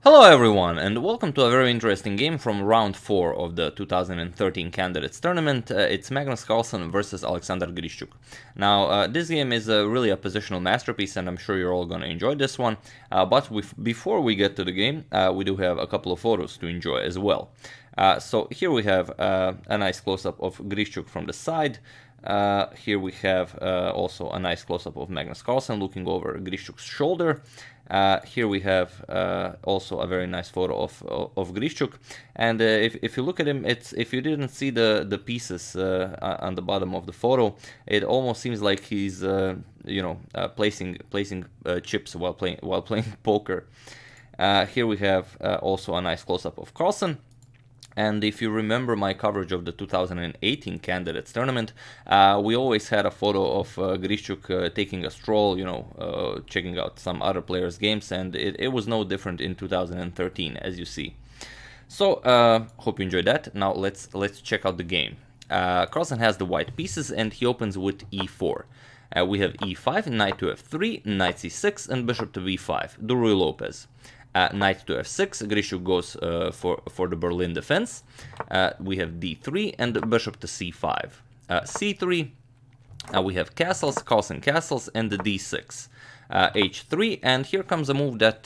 Hello everyone, and welcome to a very interesting game from round 4 of the 2013 Candidates Tournament. It's Magnus Carlsen versus Alexander Grischuk. Now, this game is really a positional masterpiece, and I'm sure you're all going to enjoy this one. But before we get to the game, we do have a couple of photos to enjoy as well. So here we have a nice close-up of Grischuk from the side. Here we have also a nice close-up of Magnus Carlsen looking over Grischuk's shoulder. Here we have also a very nice photo of Grischuk, and if you look at him, if you didn't see the pieces on the bottom of the photo, it almost seems like he's placing chips while playing poker. Here we have also a nice close-up of Carlsen. And if you remember my coverage of the 2018 Candidates Tournament, we always had a photo of Grischuk taking a stroll, checking out some other players' games, and it was no different in 2013, as you see. So, hope you enjoyed that. Now let's check out the game. Carlsen has the white pieces, and he opens with e4. We have e5, knight to f3, knight c6, and bishop to b5, the Ruy Lopez. Knight to f6, Grischuk goes for the Berlin defense. We have d3 and bishop to c5. c3, we have castles, Carlsen castles, and the d6. h3, and here comes a move that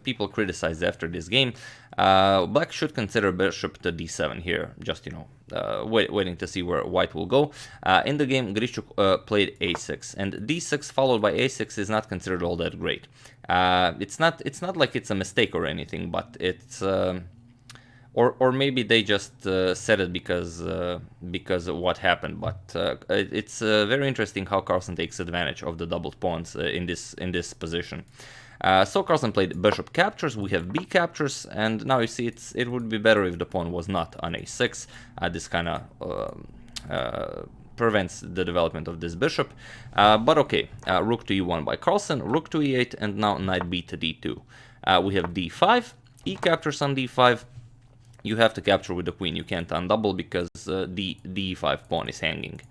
people criticized after this game. Black should consider bishop to d7 here, just waiting to see where white will go. In the game, Grischuk played a6, and d6 followed by a6 is not considered all that great. It's not like it's a mistake or anything, but it's or maybe they just said it because of what happened. But it's very interesting how Carlsen takes advantage of the doubled pawns in this position. So Carlsen played bishop captures, we have b captures, and now you see it would be better if the pawn was not on a6. This kind of prevents the development of this bishop. But okay, rook to e1 by Carlsen, rook to e8, and now knight b to d2. We have d5, e captures on d5. You have to capture with the queen, you can't undouble because the e5 pawn is hanging.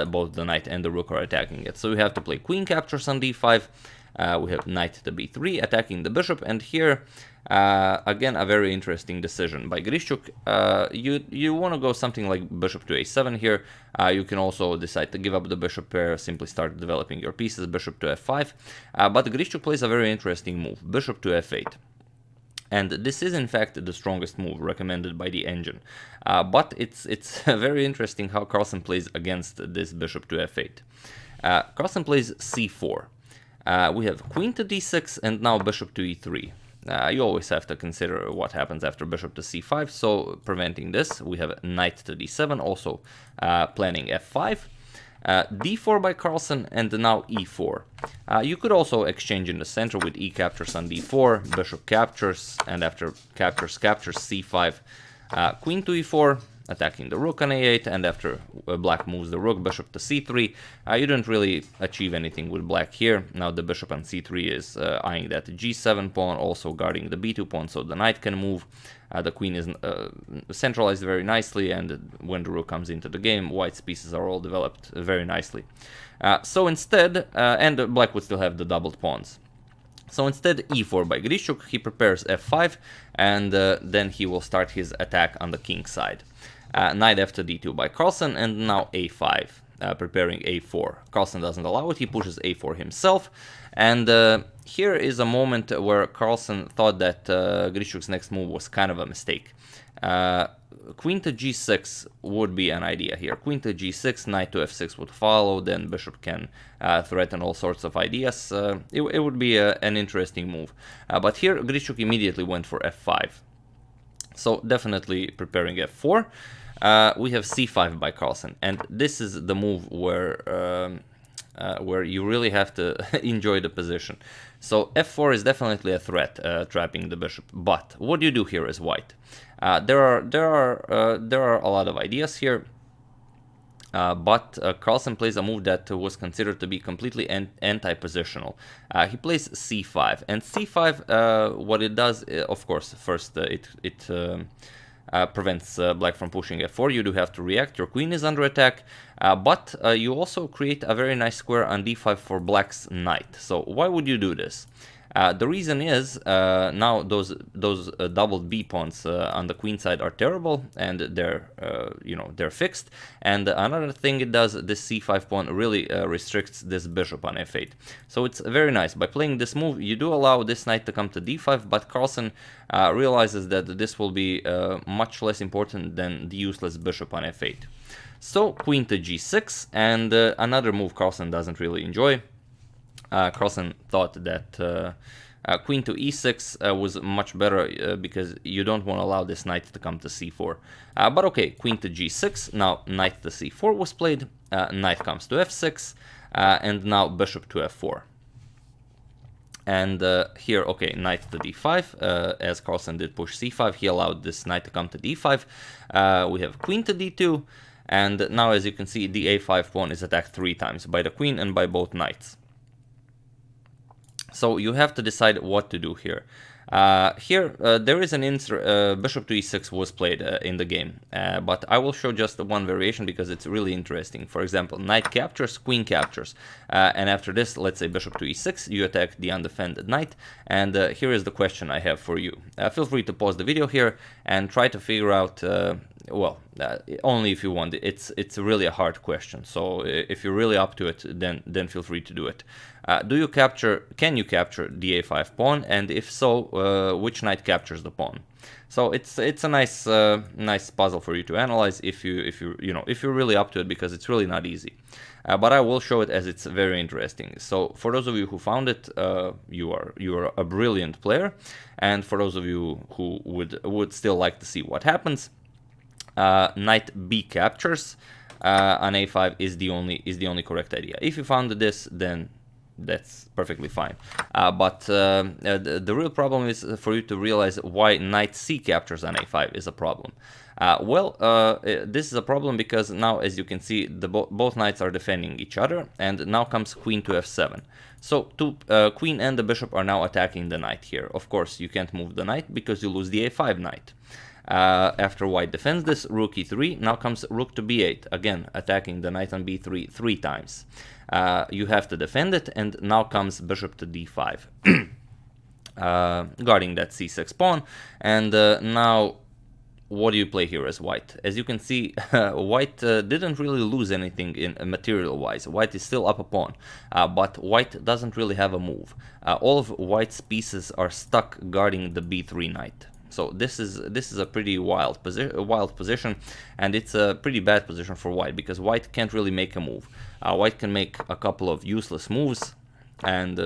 Both the knight and the rook are attacking it. So you have to play queen captures on d5. We have knight to b3 attacking the bishop, and here again a very interesting decision by Grischuk. You want to go something like bishop to a7 here. You can also decide to give up the bishop pair, simply start developing your pieces, bishop to f5. But Grischuk plays a very interesting move, bishop to f8. And this is in fact the strongest move recommended by the engine. But it's very interesting how Carlsen plays against this bishop to f8. Carlsen plays c4. We have queen to d6 and now bishop to e3. You always have to consider what happens after bishop to c5, so preventing this, we have knight to d7, also planning f5. d4 by Carlsen, and now e4. You could also exchange in the center with e captures on d4, bishop captures, and after captures c5, queen to e4, attacking the rook on a8, and after black moves the rook, bishop to c3. You don't really achieve anything with black here. Now the bishop on c3 is eyeing that g7 pawn, also guarding the b2 pawn, so the knight can move. The queen is centralized very nicely, and when the rook comes into the game, white's pieces are all developed very nicely. So instead, and black would still have the doubled pawns. So instead, e4 by Grischuk, he prepares f5, and then he will start his attack on the king side. Knight f to d2 by Carlsen, and now a5, preparing a4. Carlsen doesn't allow it, he pushes a4 himself, and here is a moment where Carlsen thought that Grischuk's next move was kind of a mistake. Queen to g6 would be an idea here. Queen to g6, knight to f6 would follow, then bishop can threaten all sorts of ideas. It would be an interesting move. But here Grischuk immediately went for f5. So definitely preparing f4. We have c5 by Carlsen, and this is the move where you really have to enjoy the position. So f4 is definitely a threat, trapping the bishop. But what do you do here as white? There are a lot of ideas here. But Carlsen plays a move that was considered to be completely anti-positional. He plays c5, and c5, what it does, of course, first it prevents black from pushing f4. You do have to react, your queen is under attack, but you also create a very nice square on d5 for black's knight. So why would you do this? The reason is now those doubled b pawns on the queen side are terrible, and they're they're fixed. And another thing it does, this c5 pawn really restricts this bishop on f8. So it's very nice. By playing this move, you do allow this knight to come to d5, but Carlsen realizes that this will be much less important than the useless bishop on f8. So queen to g6, and another move Carlsen doesn't really enjoy. Carlsen thought that queen to e6 was much better because you don't want to allow this knight to come to c4. But okay, queen to g6, now knight to c4 was played, knight comes to f6, and now bishop to f4. And here, okay, knight to d5, as Carlsen did push c5, he allowed this knight to come to d5. We have queen to d2, and now as you can see, the a5 pawn is attacked 3 times, by the queen and by both knights. So you have to decide what to do here. There is an bishop to e6 was played in the game, but I will show just one variation because it's really interesting. For example, knight captures, queen captures, and after this, let's say bishop to e6, you attack the undefended knight, and here is the question I have for you. Feel free to pause the video here and try to figure out, only if you want. It's really a hard question, so if you're really up to it, then feel free to do it. Can you capture the a5 pawn, and if so, which knight captures the pawn? So it's a nice puzzle for you to analyze if you're really up to it, because it's really not easy. But I will show it as it's very interesting. So for those of you who found it, you are a brilliant player, and for those of you who would still like to see what happens, knight b captures on a5 is the only correct idea. If you found this, then that's perfectly fine. But the real problem is for you to realize why knight c captures on a5 is a problem. This is a problem because now, as you can see, both knights are defending each other, and now comes queen to f7. So queen and the bishop are now attacking the knight here. Of course, you can't move the knight because you lose the a5 knight. After white defends this, rook e3, now comes rook to b8, again attacking the knight on b3 3 times. You have to defend it, and now comes bishop to d5, guarding that c6 pawn. And now, what do you play here as white? As you can see, white didn't really lose anything in material-wise. White is still up a pawn, but white doesn't really have a move. All of white's pieces are stuck guarding the b3 knight. So this is a pretty wild position, and it's a pretty bad position for white because white can't really make a move. White can make a couple of useless moves, and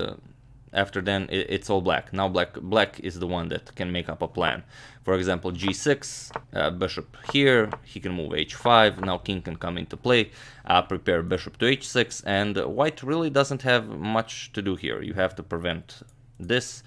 after then it's all black. Now black is the one that can make up a plan. For example, g6, bishop here, he can move h5, now king can come into play, prepare bishop to h6, and white really doesn't have much to do here. You have to prevent this.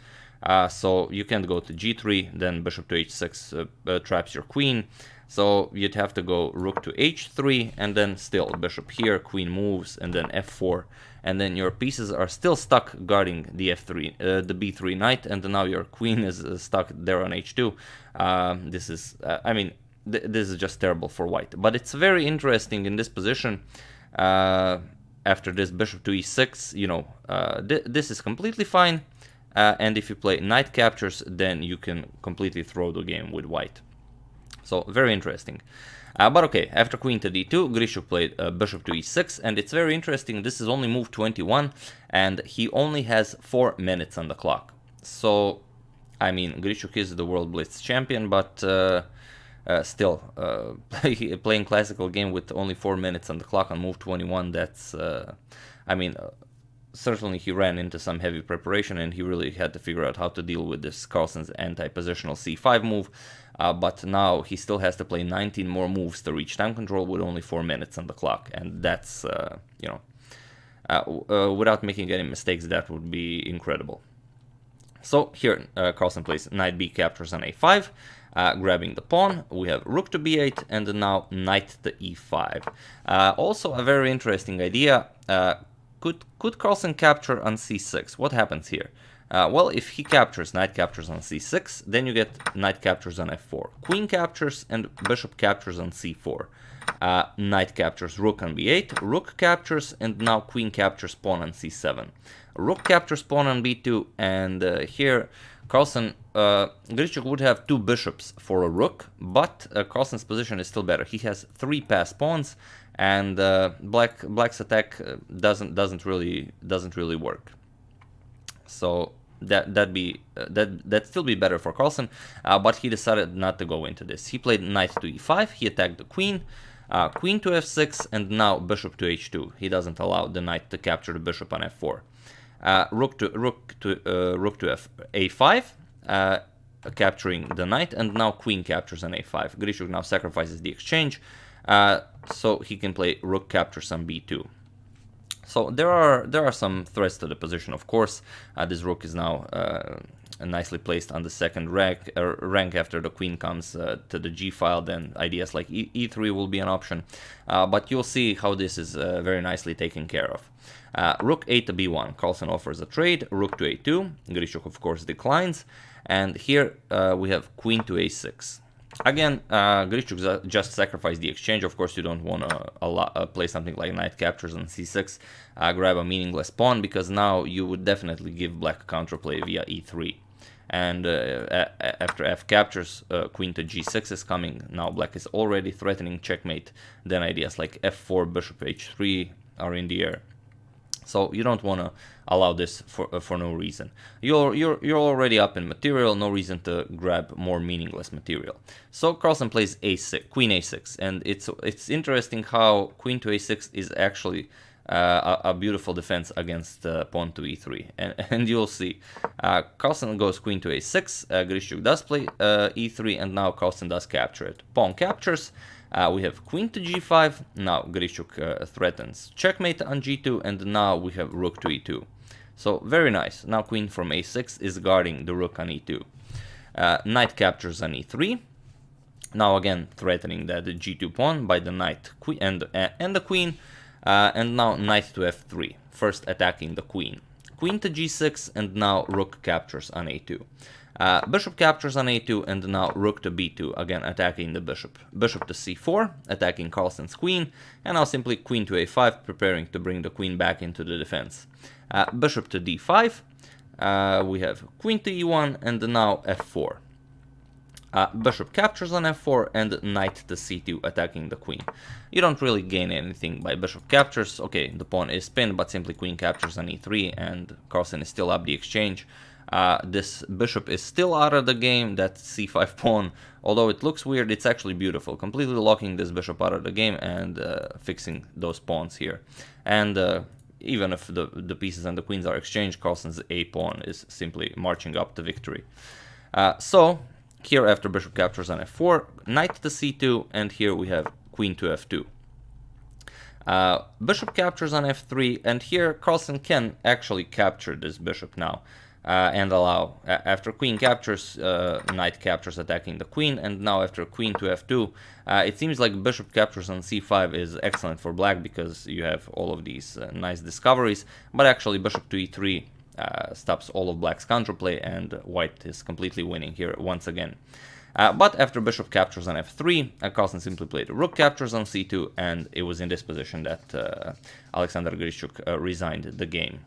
So you can't go to g3, then bishop to h6 traps your queen. So you'd have to go rook to h3, and then still bishop here, queen moves, and then f4. And then your pieces are still stuck guarding the the b3 knight, and now your queen is stuck there on h2. This is, this is just terrible for white. But it's very interesting in this position. After this bishop to e6, this is completely fine. And if you play knight captures, then you can completely throw the game with white. So very interesting. But okay, after queen to d2, Grischuk played bishop to e6, and it's very interesting. This is only move 21, and he only has 4 minutes on the clock. So, Grischuk is the World Blitz champion, but still, playing classical game with only 4 minutes on the clock on move 21, that's, certainly he ran into some heavy preparation, and he really had to figure out how to deal with this Carlsen's anti-positional c5 move. But now he still has to play 19 more moves to reach time control with only 4 minutes on the clock, and that's, without making any mistakes, that would be incredible. So here Carlsen plays knight b captures on a5, grabbing the pawn. We have rook to b8, and now knight to e5. Also a very interesting idea. Could Carlsen capture on c6? What happens here? Well, if he captures, knight captures on c6, then you get knight captures on f4. Queen captures and bishop captures on c4. Knight captures rook on b8, rook captures, and now queen captures pawn on c7. Rook captures pawn on b2, and here Carlsen, Grischuk would have 2 bishops for a rook, but Carlsen's position is still better. He has 3 passed pawns, and Black's attack doesn't really work. So that'd still be better for Carlsen, but he decided not to go into this. He played knight to e5. He attacked the queen. Queen to f6, and now bishop to h2. He doesn't allow the knight to capture the bishop on f4. Rook to a5, capturing the knight, and now queen captures on a5. Grischuk now sacrifices the exchange, so he can play rook captures on b2. So there are some threats to the position, of course. This rook is now nicely placed on the second rank after the queen comes to the g file. Then ideas like e3 will be an option, but you'll see how this is very nicely taken care of. Rook a to b1, Carlsen offers a trade. Rook to a2, Grischuk of course declines, and here we have queen to a6. Again, Grischuk just sacrificed the exchange. Of course, you don't want to play something like knight captures on c6, grab a meaningless pawn, because now you would definitely give black counterplay via e3. And after f captures, queen to g6 is coming. Now black is already threatening checkmate. Then ideas like f4, bishop h3 are in the air. So you don't want to allow this for no reason. You're already up in material, no reason to grab more meaningless material. So Carlsen plays a6, queen a6, and it's interesting how queen to a6 is actually a beautiful defense against pawn to e3, and you'll see. Carlsen goes queen to a6, Grischuk does play e3, and now Carlsen does capture it. Pawn captures. We have queen to g5, now Grischuk threatens checkmate on g2, and now we have rook to e2. So very nice. Now queen from a6 is guarding the rook on e2. Knight captures on e3. Now again threatening the g2 pawn by the knight and the queen. And now knight to f3, first attacking the queen. Queen to g6, and now rook captures on a2. Bishop captures on a2, and now rook to b2, again attacking the bishop. Bishop to c4, attacking Carlsen's queen, and now simply queen to a5, preparing to bring the queen back into the defense. Bishop to d5, we have queen to e1, and now f4. Bishop captures on f4, and knight to c2, attacking the queen. You don't really gain anything by bishop captures. Okay, the pawn is pinned, but simply queen captures on e3, and Carlsen is still up the exchange. This bishop is still out of the game, that c5 pawn, although it looks weird, it's actually beautiful, completely locking this bishop out of the game and fixing those pawns here. And even if the pieces and the queens are exchanged, Carlsen's a pawn is simply marching up to victory. So here after bishop captures on f4, knight to c2, and here we have queen to f2. Bishop captures on f3, and here Carlsen can actually capture this bishop now. And allow, after queen captures, knight captures attacking the queen, and now after queen to f2, it seems like bishop captures on c5 is excellent for black because you have all of these nice discoveries, but actually bishop to e3 stops all of black's counterplay, and white is completely winning here once again. But after bishop captures on f3, Carlsen simply played rook captures on c2, and it was in this position that Alexander Grischuk resigned the game.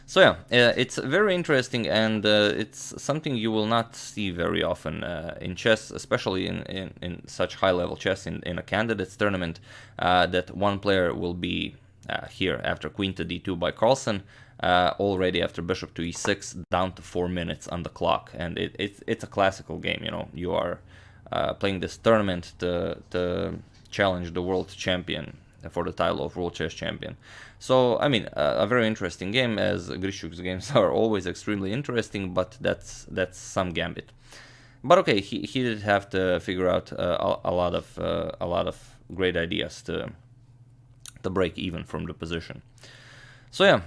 So yeah, it's very interesting, and it's something you will not see very often in chess, especially in such high-level chess in a candidates tournament, that one player will be here after queen to d2 by Carlsen, already after bishop to e6, down to 4 minutes on the clock, and it's a classical game. You know, you are playing this tournament to challenge the world champion for the title of World Chess Champion. So, I mean, a very interesting game, as Grischuk's games are always extremely interesting, but that's some gambit. But okay, he did have to figure out a lot of great ideas to break even from the position. So yeah,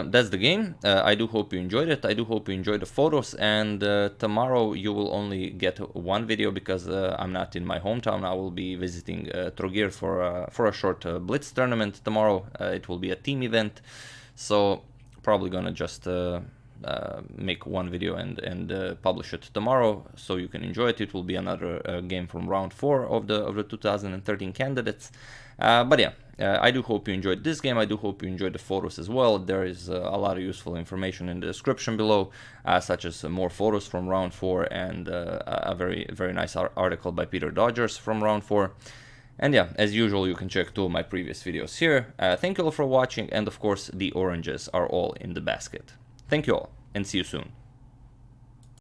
that's the game. I do hope you enjoyed it. I do hope you enjoyed the photos, and tomorrow you will only get one video because I'm not in my hometown. I will be visiting Trogir for a short blitz tournament tomorrow. It will be a team event, so probably gonna just make one video and publish it tomorrow, so you can enjoy it. It will be another game from round 4 of the 2013 candidates. But yeah, I do hope you enjoyed this game. I do hope you enjoyed the photos as well. There is a lot of useful information in the description below, such as more photos from round 4 and a very nice article by Peter Dodgers from round 4. And yeah, as usual, you can check 2 of my previous videos here. Thank you all for watching, and of course, the oranges are all in the basket. Thank you all, and see you soon.